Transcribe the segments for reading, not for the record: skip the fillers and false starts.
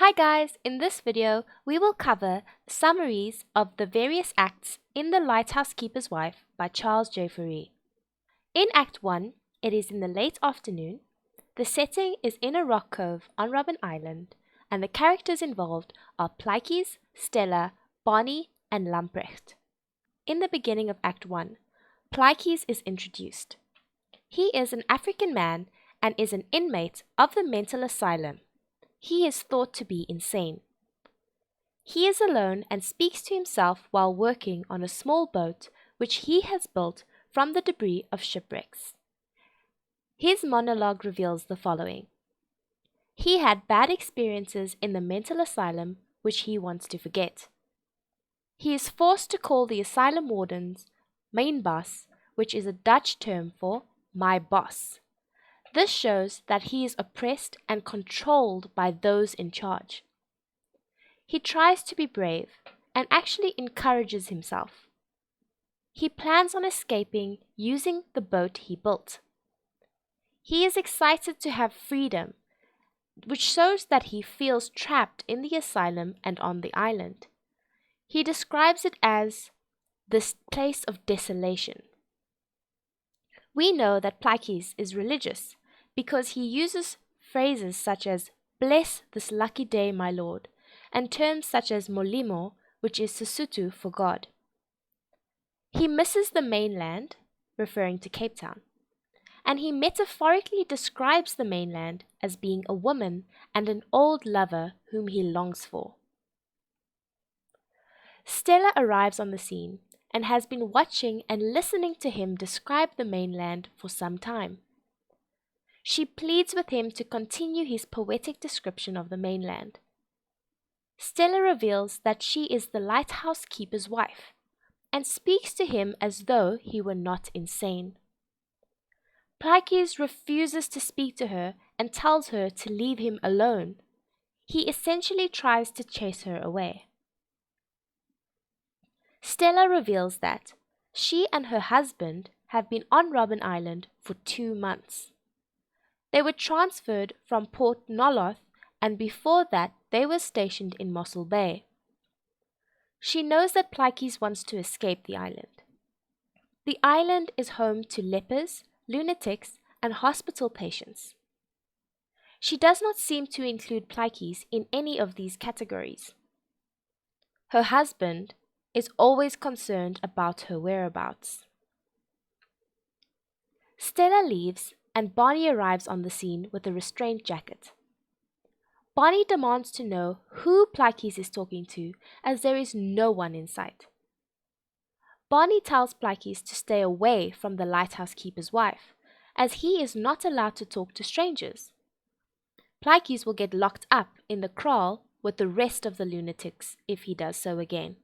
Hi guys, in this video we will cover summaries of the various acts in The Lighthouse Keeper's Wife by Charles J. Fourie. In Act 1, it is in the late afternoon. The setting is in a rock cove on Robben Island, and the characters involved are Plikies, Stella, Bonnie, and Lamprecht. In the beginning of Act 1, Plikies is introduced. He is an African man and is an inmate of the mental asylum. He is thought to be insane. He is alone and speaks to himself while working on a small boat which he has built from the debris of shipwrecks. His monologue reveals the following. He had bad experiences in the mental asylum which he wants to forget. He is forced to call the asylum warden's main boss, which is a Dutch term for my boss. This shows that he is oppressed and controlled by those in charge. He tries to be brave and actually encourages himself. He plans on escaping using the boat he built. He is excited to have freedom, which shows that he feels trapped in the asylum and on the island. He describes it as this place of desolation. We know that Plikies is religious, because he uses phrases such as, "Bless this lucky day, my lord," and terms such as Molimo, which is Sesotho for God. He misses the mainland, referring to Cape Town, and he metaphorically describes the mainland as being a woman and an old lover whom he longs for. Stella arrives on the scene and has been watching and listening to him describe the mainland for some time. She pleads with him to continue his poetic description of the mainland. Stella reveals that she is the lighthouse keeper's wife and speaks to him as though he were not insane. Plikies refuses to speak to her and tells her to leave him alone. He essentially tries to chase her away. Stella reveals that she and her husband have been on Robben Island for 2 months. They were transferred from Port Nolloth, and before that they were stationed in Mossel Bay. She knows that Plikies wants to escape the island. The island is home to lepers, lunatics, and hospital patients. She does not seem to include Plikies in any of these categories. Her husband is always concerned about her whereabouts. Stella leaves and Bonnie arrives on the scene with a restraint jacket. Bonnie demands to know who Plikies is talking to, as there is no one in sight. Bonnie tells Plikies to stay away from the lighthouse keeper's wife, as he is not allowed to talk to strangers. Plikies will get locked up in the kraal with the rest of the lunatics if he does so again.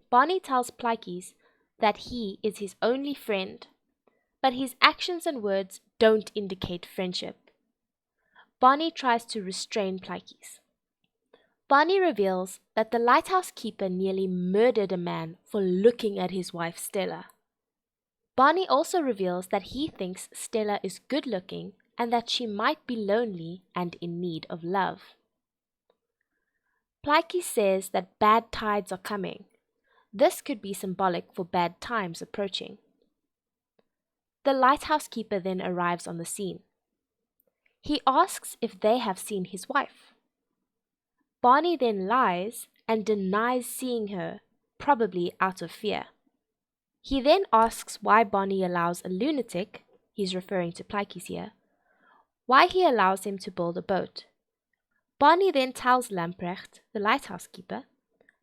Bonnie tells Plikies that he is his only friend, but his actions and words don't indicate friendship. Bonnie tries to restrain Plikies. Bonnie reveals that the lighthouse keeper nearly murdered a man for looking at his wife Stella. Bonnie also reveals that he thinks Stella is good looking and that she might be lonely and in need of love. Plikies says that bad tides are coming. This could be symbolic for bad times approaching. The lighthouse keeper then arrives on the scene. He asks if they have seen his wife. Bonnie then lies and denies seeing her, probably out of fear. He then asks why Bonnie allows a lunatic, he's referring to Plikies here, why he allows him to build a boat. Bonnie then tells Lamprecht, the lighthouse keeper,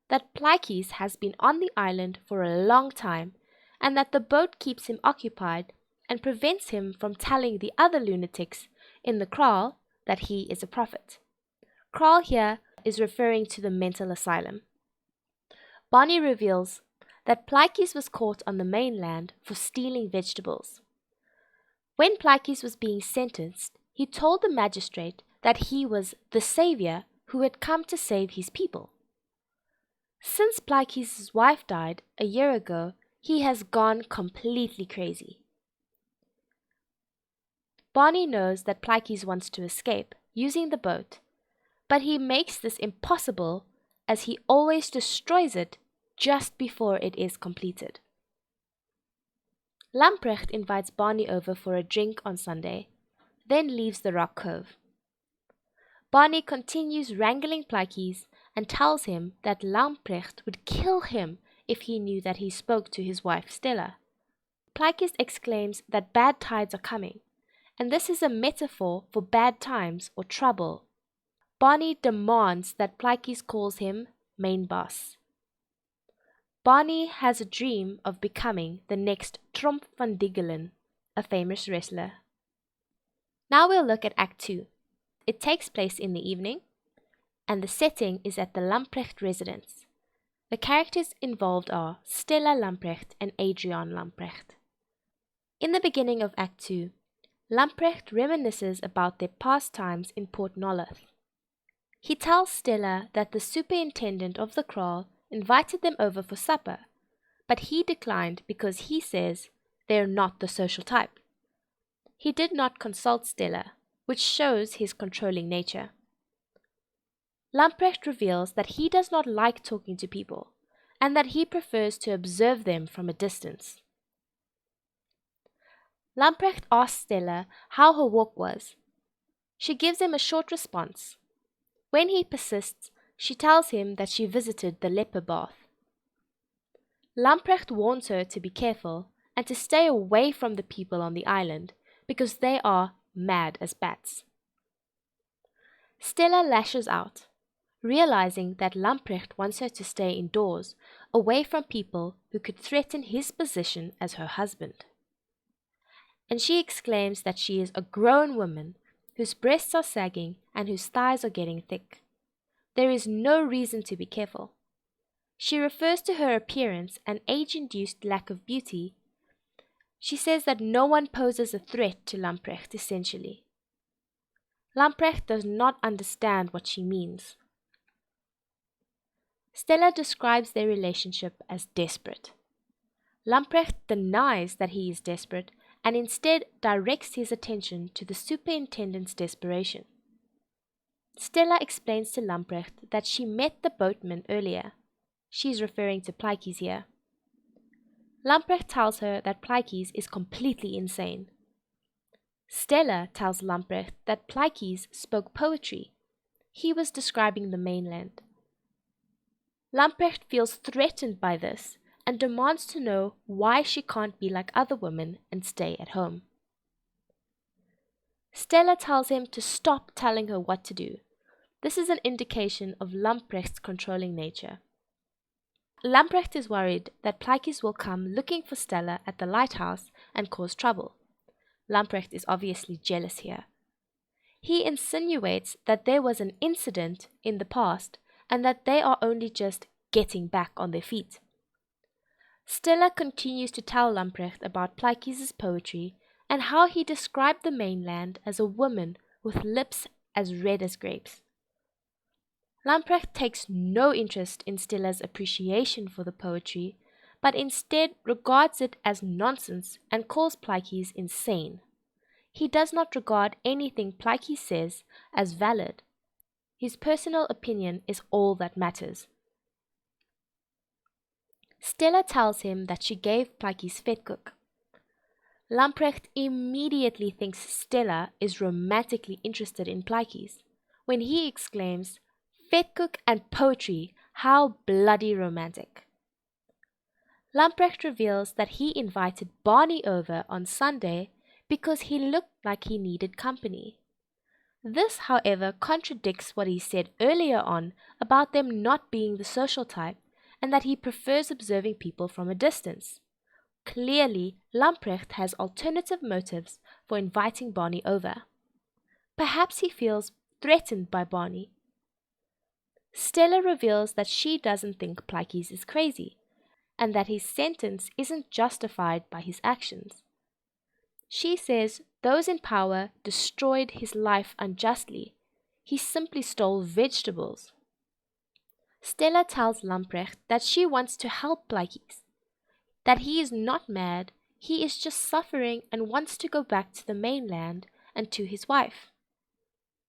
that Plikies has been on the island for a long time and that the boat keeps him occupied and prevents him from telling the other lunatics in the kraal that he is a prophet. Kraal here is referring to the mental asylum. Bonnie reveals that Plikies was caught on the mainland for stealing vegetables. When Plikies was being sentenced, he told the magistrate that he was the savior who had come to save his people. Since Plikies' wife died a year ago, he has gone completely crazy. Bonnie knows that Plikies wants to escape using the boat, but he makes this impossible as he always destroys it just before it is completed. Lamprecht invites Barney over for a drink on Sunday, then leaves the Rock Cove. Barney continues wrangling Plikies and tells him that Lamprecht would kill him if he knew that he spoke to his wife Stella. Plikies exclaims that bad tides are coming, and this is a metaphor for bad times or trouble. Barney demands that Plikies calls him main boss. Barney has a dream of becoming the next Tromp van Diggelen, a famous wrestler. Now we'll look at Act 2. It takes place in the evening, and the setting is at the Lamprecht residence. The characters involved are Stella Lamprecht and Adriaan Lamprecht. In the beginning of Act 2, Lamprecht reminisces about their past times in Port Nolloth. He tells Stella that the superintendent of the kraal invited them over for supper, but he declined because he says they're not the social type. He did not consult Stella, which shows his controlling nature. Lamprecht reveals that he does not like talking to people, and that he prefers to observe them from a distance. Lamprecht asks Stella how her walk was. She gives him a short response. When he persists, she tells him that she visited the leper bath. Lamprecht warns her to be careful and to stay away from the people on the island because they are mad as bats. Stella lashes out, realizing that Lamprecht wants her to stay indoors, away from people who could threaten his position as her husband. And she exclaims that she is a grown woman whose breasts are sagging and whose thighs are getting thick. There is no reason to be careful. She refers to her appearance and age-induced lack of beauty. She says that no one poses a threat to Lamprecht, essentially. Lamprecht does not understand what she means. Stella describes their relationship as desperate. Lamprecht denies that he is desperate and instead directs his attention to the superintendent's desperation. Stella explains to Lamprecht that she met the boatman earlier. She is referring to Plikies here. Lamprecht tells her that Plikies is completely insane. Stella tells Lamprecht that Plikies spoke poetry. He was describing the mainland. Lamprecht feels threatened by this and demands to know why she can't be like other women and stay at home. Stella tells him to stop telling her what to do. This is an indication of Lamprecht's controlling nature. Lamprecht is worried that Plikies will come looking for Stella at the lighthouse and cause trouble. Lamprecht is obviously jealous here. He insinuates that there was an incident in the past and that they are only just getting back on their feet. Stella continues to tell Lamprecht about Plikies' poetry and how he described the mainland as a woman with lips as red as grapes. Lamprecht takes no interest in Stella's appreciation for the poetry, but instead regards it as nonsense and calls Plikies insane. He does not regard anything Plikies says as valid. His personal opinion is all that matters. Stella tells him that she gave Plikies vetkoek. Lamprecht immediately thinks Stella is romantically interested in Plikies, when he exclaims, "Vetkoek and poetry, how bloody romantic." Lamprecht reveals that he invited Barney over on Sunday because he looked like he needed company. This, however, contradicts what he said earlier on about them not being the social type and that he prefers observing people from a distance. Clearly, Lamprecht has alternative motives for inviting Barney over. Perhaps he feels threatened by Barney. Stella reveals that she doesn't think Plikies is crazy, and that his sentence isn't justified by his actions. She says those in power destroyed his life unjustly. He simply stole vegetables. Stella tells Lamprecht that she wants to help Plikies, that he is not mad, he is just suffering and wants to go back to the mainland and to his wife.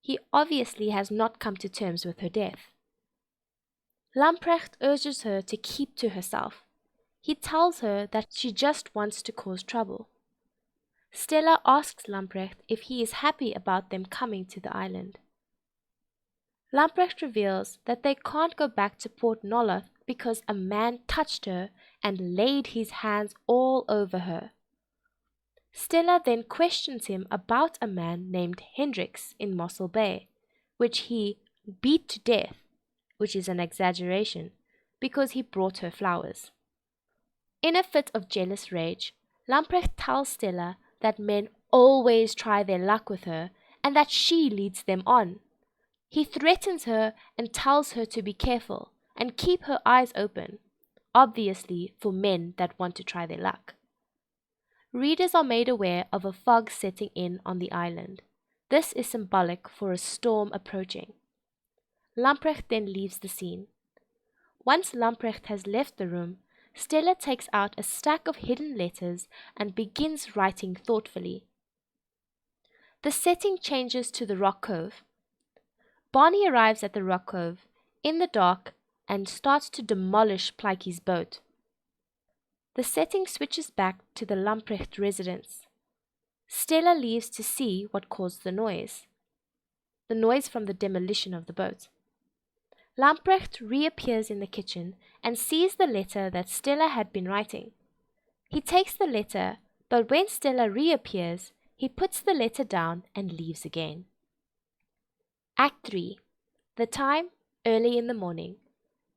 He obviously has not come to terms with her death. Lamprecht urges her to keep to herself. He tells her that she just wants to cause trouble. Stella asks Lamprecht if he is happy about them coming to the island. Lamprecht reveals that they can't go back to Port Nolloth because a man touched her and laid his hands all over her. Stella then questions him about a man named Hendricks in Mossel Bay, which he beat to death, which is an exaggeration, because he brought her flowers. In a fit of jealous rage, Lamprecht tells Stella that men always try their luck with her and that she leads them on. He threatens her and tells her to be careful and keep her eyes open, obviously for men that want to try their luck. Readers are made aware of a fog setting in on the island. This is symbolic for a storm approaching. Lamprecht then leaves the scene. Once Lamprecht has left the room, Stella takes out a stack of hidden letters and begins writing thoughtfully. The setting changes to the Rock Cove. Barney arrives at the Rock Cove in the dark and starts to demolish Plikies' boat. The setting switches back to the Lamprecht residence. Stella leaves to see what caused the noise from the demolition of the boat. Lamprecht reappears in the kitchen and sees the letter that Stella had been writing. He takes the letter, but when Stella reappears, he puts the letter down and leaves again. Act 3. The time, early in the morning.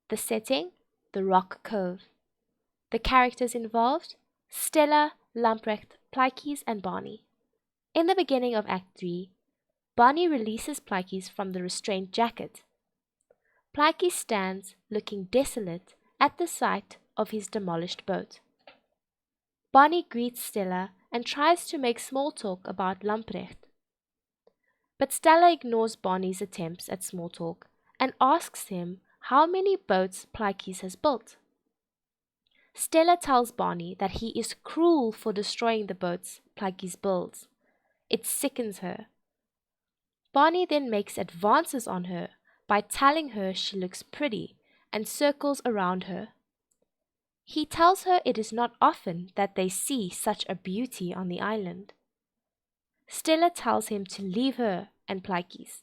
The setting, the Rock Cove. The characters involved, Stella, Lamprecht, Plikies, and Barney. In the beginning of Act 3, Barney releases Plikies from the restraint jacket. Plikies stands, looking desolate, at the sight of his demolished boat. Barney greets Stella and tries to make small talk about Lamprecht. But Stella ignores Barney's attempts at small talk and asks him how many boats Plikies has built. Stella tells Barney that he is cruel for destroying the boats Plikies builds. It sickens her. Barney then makes advances on her by telling her she looks pretty and circles around her. He tells her it is not often that they see such a beauty on the island. Stella tells him to leave her and Plikies.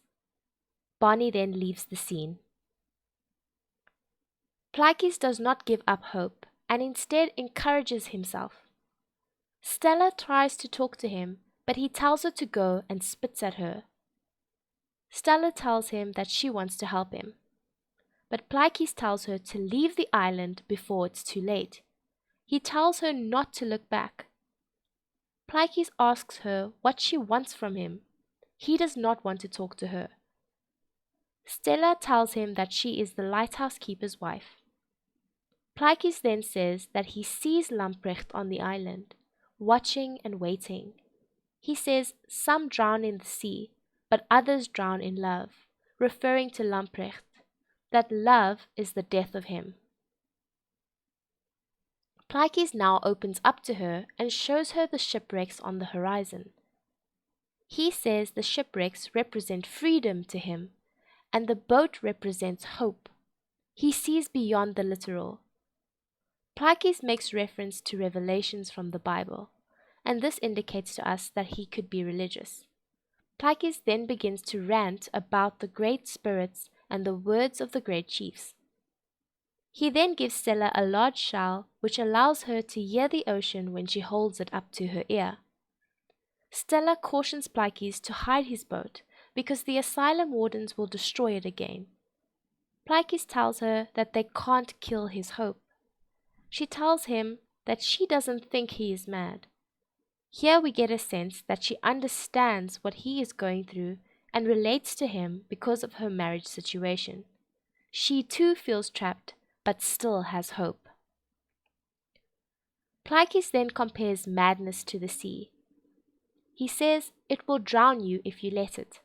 Barney then leaves the scene. Plikies does not give up hope and instead encourages himself. Stella tries to talk to him, but he tells her to go and spits at her. Stella tells him that she wants to help him, but Plikies tells her to leave the island before it's too late. He tells her not to look back. Plikies asks her what she wants from him. He does not want to talk to her. Stella tells him that she is the lighthouse keeper's wife. Plikies then says that he sees Lamprecht on the island, watching and waiting. He says some drown in the sea, but others drown in love, referring to Lamprecht, that love is the death of him. Plikies now opens up to her and shows her the shipwrecks on the horizon. He says the shipwrecks represent freedom to him, and the boat represents hope. He sees beyond the literal. Plikies makes reference to revelations from the Bible, and this indicates to us that he could be religious. Plikies then begins to rant about the great spirits and the words of the great chiefs. He then gives Stella a large shell which allows her to hear the ocean when she holds it up to her ear. Stella cautions Plikies to hide his boat because the asylum wardens will destroy it again. Plikies tells her that they can't kill his hope. She tells him that she doesn't think he is mad. Here we get a sense that she understands what he is going through and relates to him because of her marriage situation. She too feels trapped, but still has hope. Plikies then compares madness to the sea. He says it will drown you if you let it.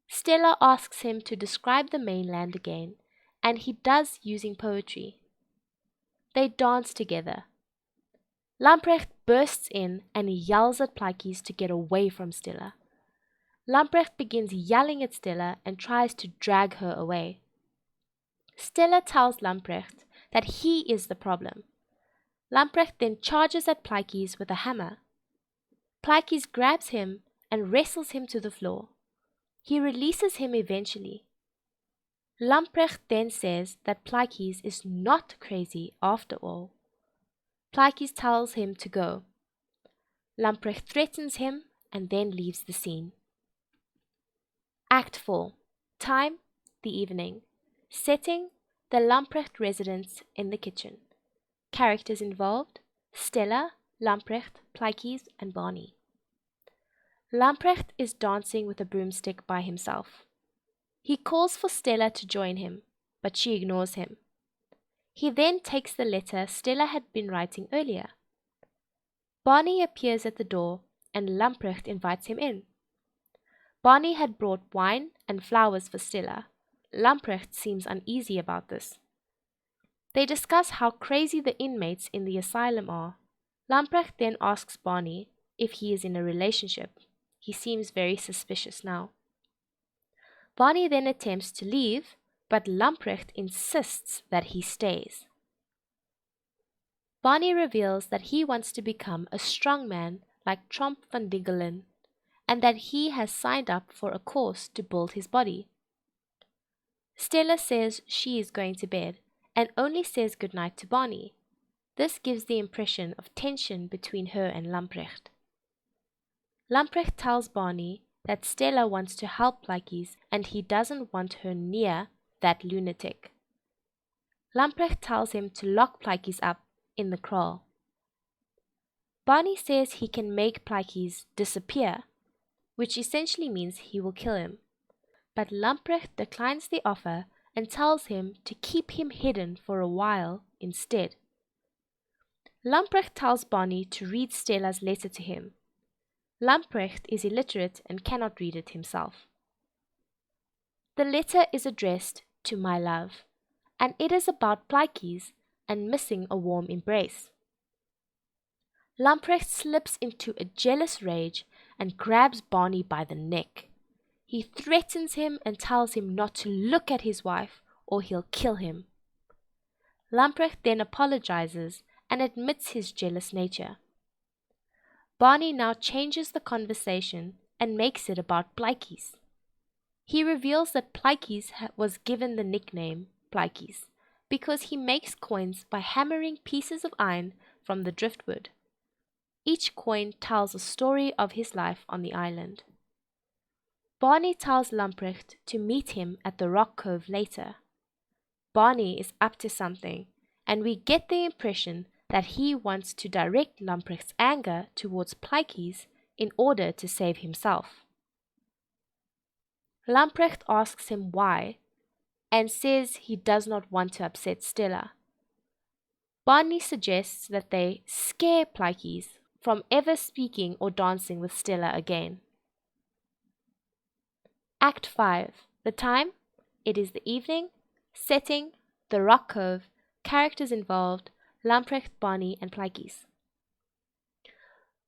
Stella asks him to describe the mainland again, and he does using poetry. They dance together. Lamprecht bursts in and yells at Plikies to get away from Stella. Lamprecht begins yelling at Stella and tries to drag her away. Stella tells Lamprecht that he is the problem. Lamprecht then charges at Plikies with a hammer. Plikies grabs him and wrestles him to the floor. He releases him eventually. Lamprecht then says that Plikies is not crazy after all. Plikies tells him to go. Lamprecht threatens him and then leaves the scene. Act 4. Time, the evening. Setting, the Lamprecht residence in the kitchen. Characters involved, Stella, Lamprecht, Plikies, and Barney. Lamprecht is dancing with a broomstick by himself. He calls for Stella to join him, but she ignores him. He then takes the letter Stella had been writing earlier. Barney appears at the door and Lamprecht invites him in. Barney had brought wine and flowers for Stella. Lamprecht seems uneasy about this. They discuss how crazy the inmates in the asylum are. Lamprecht then asks Barney if he is in a relationship. He seems very suspicious now. Barney then attempts to leave, but Lamprecht insists that he stays. Barney reveals that he wants to become a strong man like Tromp van Diggelen, and that he has signed up for a course to build his body. Stella says she is going to bed and only says goodnight to Barney. This gives the impression of tension between her and Lamprecht. Lamprecht tells Barney that Stella wants to help Plikies and he doesn't want her near that lunatic. Lamprecht tells him to lock Plikies up in the kraal. Barney says he can make Plikies disappear, which essentially means he will kill him. But Lamprecht declines the offer and tells him to keep him hidden for a while instead. Lamprecht tells Barney to read Stella's letter to him. Lamprecht is illiterate and cannot read it himself. The letter is addressed to my love, and it is about Plikies and missing a warm embrace. Lamprecht slips into a jealous rage and grabs Barney by the neck. He threatens him and tells him not to look at his wife or he'll kill him. Lamprecht then apologizes and admits his jealous nature. Barney now changes the conversation and makes it about Plikies. He reveals that Plikies was given the nickname Plikies because he makes coins by hammering pieces of iron from the driftwood. Each coin tells a story of his life on the island. Barney tells Lamprecht to meet him at the rock cove later. Barney is up to something, and we get the impression that he wants to direct Lamprecht's anger towards Plikies in order to save himself. Lamprecht asks him why, and says he does not want to upset Stella. Barney suggests that they scare Plikies from ever speaking or dancing with Stella again. Act 5. The time? It is the evening. Setting? The rock cove. Characters involved: Lamprecht, Barney, and Plikies.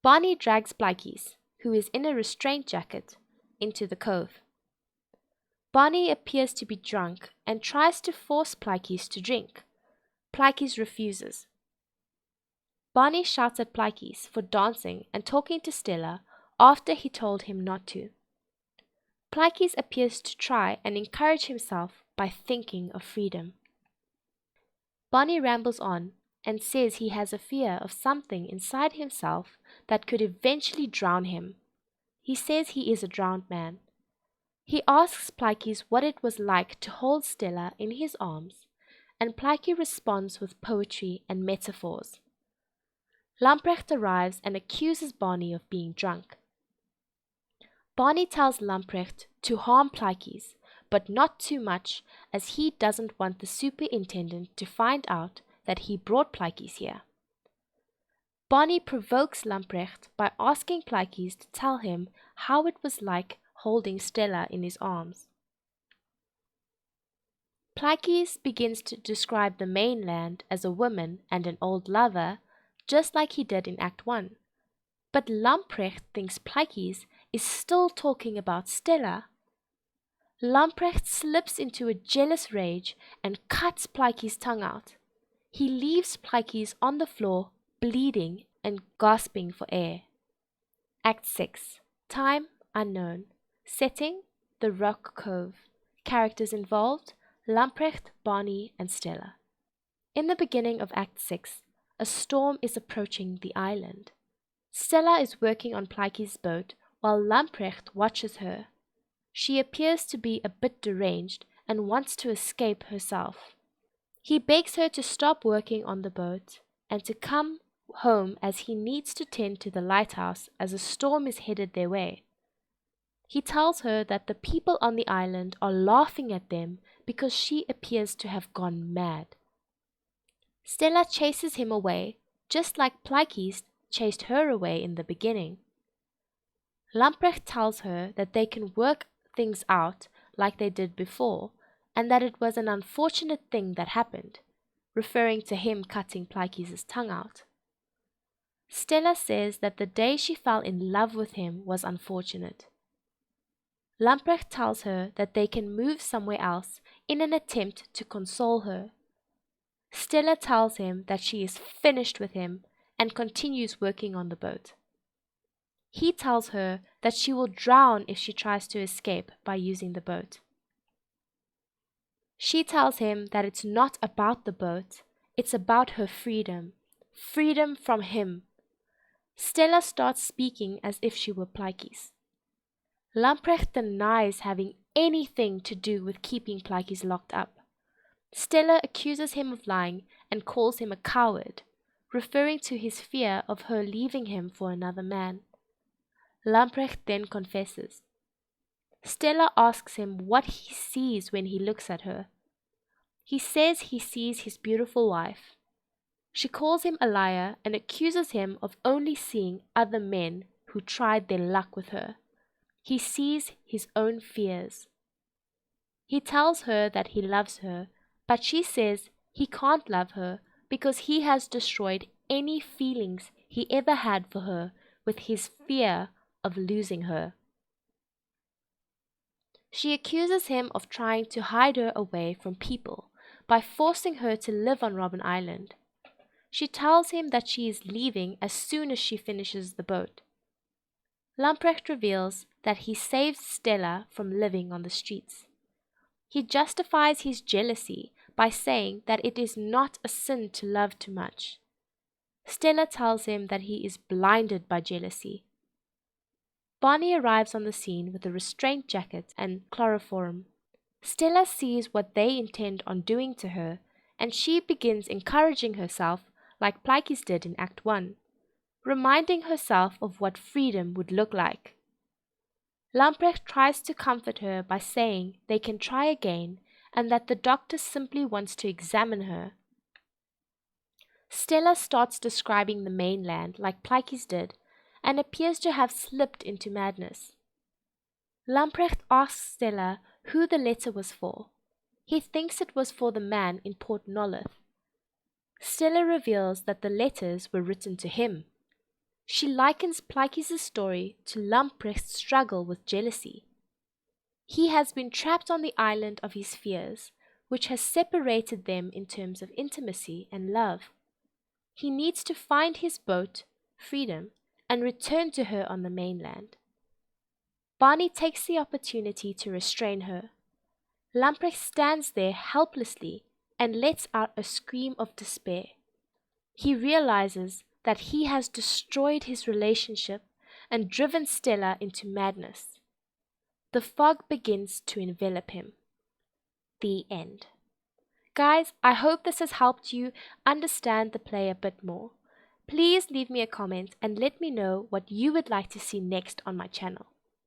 Barney drags Plikies, who is in a restraint jacket, into the cove. Barney appears to be drunk and tries to force Plikies to drink. Plikies refuses. Barney shouts at Plikies for dancing and talking to Stella after he told him not to. Plikies appears to try and encourage himself by thinking of freedom. Barney rambles on and says he has a fear of something inside himself that could eventually drown him. He says he is a drowned man. He asks Plikies what it was like to hold Stella in his arms, and Plikie responds with poetry and metaphors. Lamprecht arrives and accuses Barney of being drunk. Barney tells Lamprecht to harm Plikies, but not too much, as he doesn't want the superintendent to find out that he brought Plikies here. Barney provokes Lamprecht by asking Plikies to tell him how it was like holding Stella in his arms. Plikies begins to describe the mainland as a woman and an old lover, just like he did in Act 1. But Lamprecht thinks Plikies is still talking about Stella. Lamprecht slips into a jealous rage and cuts Plikies' tongue out. He leaves Plikies on the floor, bleeding and gasping for air. Act 6. Time unknown. Setting: the Rock Cove. Characters involved: Lamprecht, Barney, and Stella. In the beginning of Act 6, a storm is approaching the island. Stella is working on Plikies' boat while Lamprecht watches her. She appears to be a bit deranged and wants to escape herself. He begs her to stop working on the boat and to come home as he needs to tend to the lighthouse as a storm is headed their way. He tells her that the people on the island are laughing at them because she appears to have gone mad. Stella chases him away, just like Plikies chased her away in the beginning. Lamprecht tells her that they can work things out like they did before, and that it was an unfortunate thing that happened, referring to him cutting Plikies' tongue out. Stella says that the day she fell in love with him was unfortunate. Lamprecht tells her that they can move somewhere else in an attempt to console her. Stella tells him that she is finished with him and continues working on the boat. He tells her that she will drown if she tries to escape by using the boat. She tells him that it's not about the boat, it's about her freedom. Freedom from him. Stella starts speaking as if she were Plikies. Lamprecht denies having anything to do with keeping Plikies locked up. Stella accuses him of lying and calls him a coward, referring to his fear of her leaving him for another man. Lamprecht then confesses. Stella asks him what he sees when he looks at her. He says he sees his beautiful wife. She calls him a liar and accuses him of only seeing other men who tried their luck with her. He sees his own fears. He tells her that he loves her, but she says he can't love her because he has destroyed any feelings he ever had for her with his fear of losing her. She accuses him of trying to hide her away from people by forcing her to live on Robben Island. She tells him that she is leaving as soon as she finishes the boat. Lamprecht reveals that he saved Stella from living on the streets. He justifies his jealousy by saying that it is not a sin to love too much. Stella tells him that he is blinded by jealousy. Barney arrives on the scene with a restraint jacket and chloroform. Stella sees what they intend on doing to her, and she begins encouraging herself like Plikies did in Act 1, reminding herself of what freedom would look like. Lamprecht tries to comfort her by saying they can try again and that the doctor simply wants to examine her. Stella starts describing the mainland like Plikies did and appears to have slipped into madness. Lamprecht asks Stella who the letter was for. He thinks it was for the man in Port Nolloth. Stella reveals that the letters were written to him. She likens Plikies' story to Lamprecht's struggle with jealousy. He has been trapped on the island of his fears, which has separated them in terms of intimacy and love. He needs to find his boat, freedom, and return to her on the mainland. Barney takes the opportunity to restrain her. Lamprecht stands there helplessly and lets out a scream of despair. He realizes that he has destroyed his relationship and driven Stella into madness. The fog begins to envelop him. The end. Guys, I hope this has helped you understand the play a bit more. Please leave me a comment and let me know what you would like to see next on my channel.